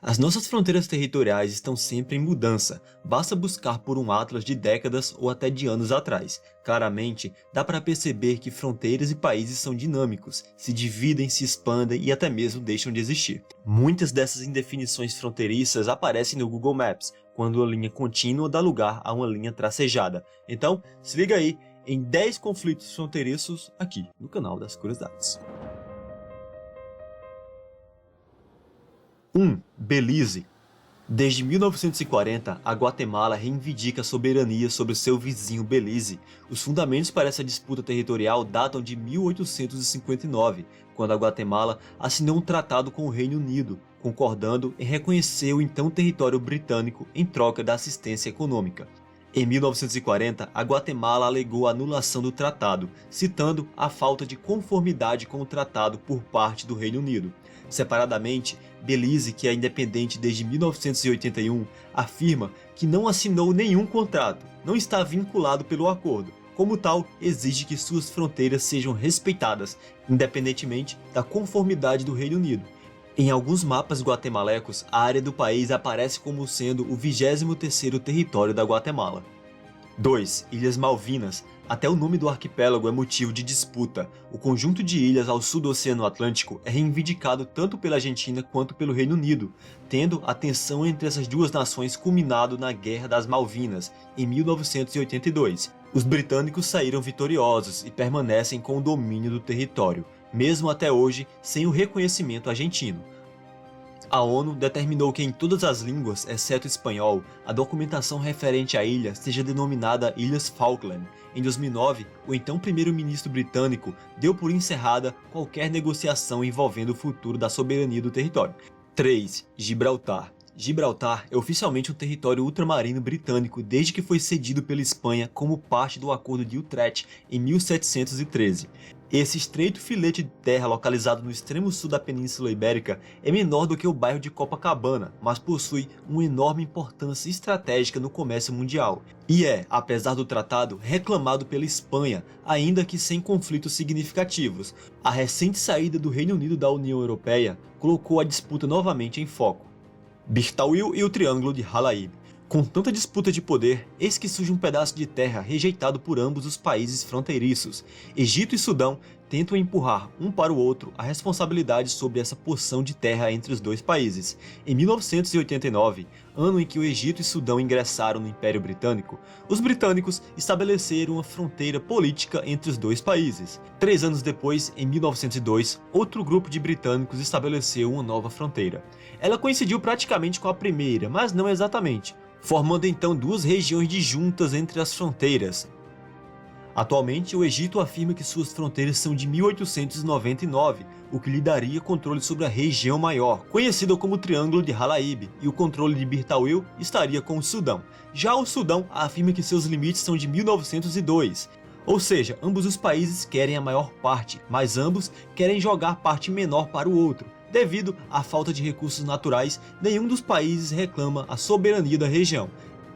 As nossas fronteiras territoriais estão sempre em mudança, basta buscar por um atlas de décadas ou até de anos atrás. Claramente, dá para perceber que fronteiras e países são dinâmicos, se dividem, se expandem e até mesmo deixam de existir. Muitas dessas indefinições fronteiriças aparecem no Google Maps, quando a linha contínua dá lugar a uma linha tracejada. Então, se liga aí em 10 conflitos fronteiriços aqui no canal das Curiosidades. 1. Belize. Desde 1940, a Guatemala reivindica a soberania sobre seu vizinho Belize. Os fundamentos para essa disputa territorial datam de 1859, quando a Guatemala assinou um tratado com o Reino Unido, concordando em reconhecer o então território britânico em troca da assistência econômica. Em 1940, a Guatemala alegou a anulação do tratado, citando a falta de conformidade com o tratado por parte do Reino Unido. Separadamente, Belize, que é independente desde 1981, afirma que não assinou nenhum contrato, não está vinculado pelo acordo. Como tal, exige que suas fronteiras sejam respeitadas, independentemente da conformidade do Reino Unido. Em alguns mapas guatemalecos, a área do país aparece como sendo o 23º território da Guatemala. 2. Ilhas Malvinas. Até o nome do arquipélago é motivo de disputa. O conjunto de ilhas ao sul do Oceano Atlântico é reivindicado tanto pela Argentina quanto pelo Reino Unido, tendo a tensão entre essas duas nações culminado na Guerra das Malvinas, em 1982. Os britânicos saíram vitoriosos e permanecem com o domínio do território, mesmo até hoje sem o reconhecimento argentino. A ONU determinou que em todas as línguas, exceto espanhol, a documentação referente à ilha seja denominada Ilhas Falkland. Em 2009, o então primeiro-ministro britânico deu por encerrada qualquer negociação envolvendo o futuro da soberania do território. 3. Gibraltar. Gibraltar é oficialmente um território ultramarino britânico desde que foi cedido pela Espanha como parte do Acordo de Utrecht em 1713. Esse estreito filete de terra localizado no extremo sul da Península Ibérica é menor do que o bairro de Copacabana, mas possui uma enorme importância estratégica no comércio mundial. E é, apesar do tratado, reclamado pela Espanha, ainda que sem conflitos significativos. A recente saída do Reino Unido da União Europeia colocou a disputa novamente em foco. Birtawil e o Triângulo de Halaib. Com tanta disputa de poder, eis que surge um pedaço de terra rejeitado por ambos os países fronteiriços. Egito e Sudão tentam empurrar um para o outro a responsabilidade sobre essa porção de terra entre os dois países. Em 1989, ano em que o Egito e Sudão ingressaram no Império Britânico, os britânicos estabeleceram uma fronteira política entre os dois países. 3 anos depois, em 1902, outro grupo de britânicos estabeleceu uma nova fronteira. Ela coincidiu praticamente com a primeira, mas não exatamente, formando então duas regiões disjuntas entre as fronteiras. Atualmente, o Egito afirma que suas fronteiras são de 1899, o que lhe daria controle sobre a região maior, conhecida como Triângulo de Halaib, e o controle de Birtawil estaria com o Sudão. Já o Sudão afirma que seus limites são de 1902, ou seja, ambos os países querem a maior parte, mas ambos querem jogar parte menor para o outro. Devido à falta de recursos naturais, nenhum dos países reclama a soberania da região.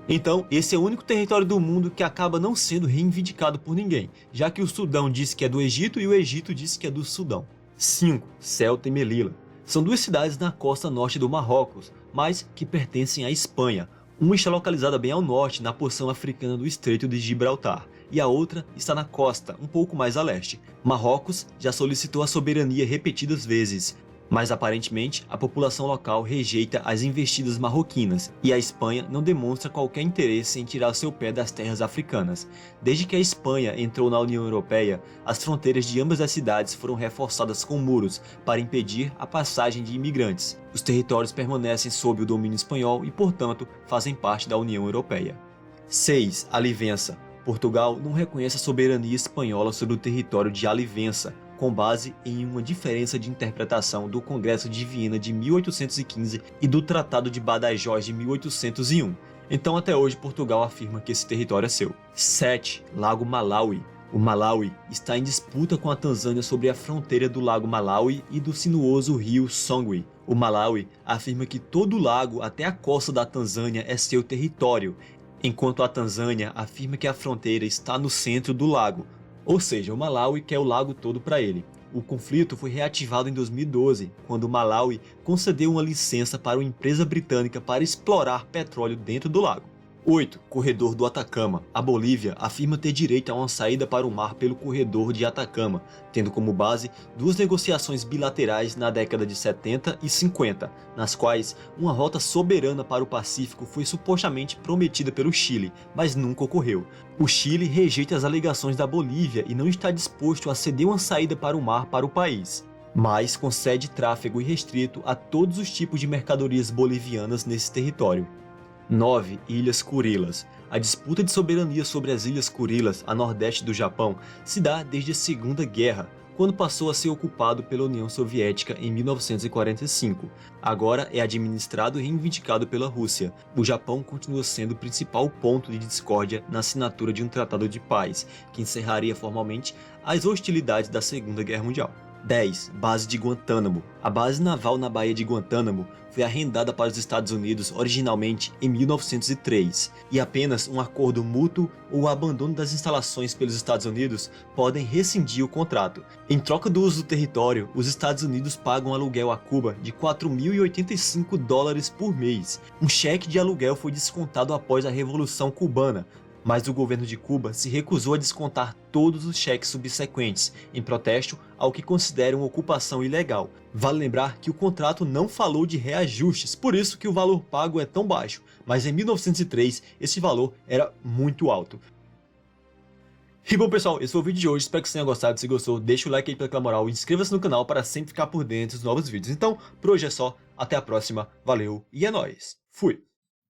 Então, esse é o único território do mundo que acaba não sendo reivindicado por ninguém, já que o Sudão diz que é do Egito e o Egito diz que é do Sudão. 5. Ceuta e Melilla. São duas cidades na costa norte do Marrocos, mas que pertencem à Espanha. Uma está localizada bem ao norte, na porção africana do Estreito de Gibraltar, e a outra está na costa, um pouco mais a leste. Marrocos já solicitou a soberania repetidas vezes, mas aparentemente a população local rejeita as investidas marroquinas e a Espanha não demonstra qualquer interesse em tirar seu pé das terras africanas. Desde que a Espanha entrou na União Europeia, as fronteiras de ambas as cidades foram reforçadas com muros para impedir a passagem de imigrantes. Os territórios permanecem sob o domínio espanhol e, portanto, fazem parte da União Europeia. 6. Alivença. Portugal não reconhece a soberania espanhola sobre o território de Alivença, com base em uma diferença de interpretação do Congresso de Viena de 1815 e do Tratado de Badajoz de 1801. Então, até hoje, Portugal afirma que esse território é seu. 7. Lago Malawi. O Malawi está em disputa com a Tanzânia sobre a fronteira do Lago Malawi e do sinuoso rio Songwe. O Malawi afirma que todo o lago até a costa da Tanzânia é seu território, enquanto a Tanzânia afirma que a fronteira está no centro do lago. Ou seja, o Malawi quer o lago todo para ele. O conflito foi reativado em 2012, quando Malawi concedeu uma licença para uma empresa britânica para explorar petróleo dentro do lago. 8. Corredor do Atacama. A Bolívia afirma ter direito a uma saída para o mar pelo Corredor de Atacama, tendo como base duas negociações bilaterais na década de 70 e 50, nas quais uma rota soberana para o Pacífico foi supostamente prometida pelo Chile, mas nunca ocorreu. O Chile rejeita as alegações da Bolívia e não está disposto a ceder uma saída para o mar para o país, mas concede tráfego irrestrito a todos os tipos de mercadorias bolivianas nesse território. 9. Ilhas Kurilas. A disputa de soberania sobre as Ilhas Kurilas, a nordeste do Japão, se dá desde a Segunda Guerra, quando passou a ser ocupado pela União Soviética em 1945. Agora é administrado e reivindicado pela Rússia. O Japão continua sendo o principal ponto de discórdia na assinatura de um tratado de paz, que encerraria formalmente as hostilidades da Segunda Guerra Mundial. 10. Base de Guantánamo. A base naval na Baía de Guantánamo foi arrendada para os Estados Unidos originalmente em 1903, e apenas um acordo mútuo ou o abandono das instalações pelos Estados Unidos podem rescindir o contrato. Em troca do uso do território, os Estados Unidos pagam aluguel a Cuba de $4.085 por mês. Um cheque de aluguel foi descontado após a Revolução Cubana, mas o governo de Cuba se recusou a descontar todos os cheques subsequentes, em protesto ao que considera uma ocupação ilegal. Vale lembrar que o contrato não falou de reajustes, por isso que o valor pago é tão baixo, mas em 1903 esse valor era muito alto. E bom pessoal, esse foi o vídeo de hoje, espero que vocês tenham gostado. Se gostou, deixa o like aí pela moral e inscreva-se no canal para sempre ficar por dentro dos novos vídeos. Então, por hoje é só, até a próxima, valeu e é nóis, fui!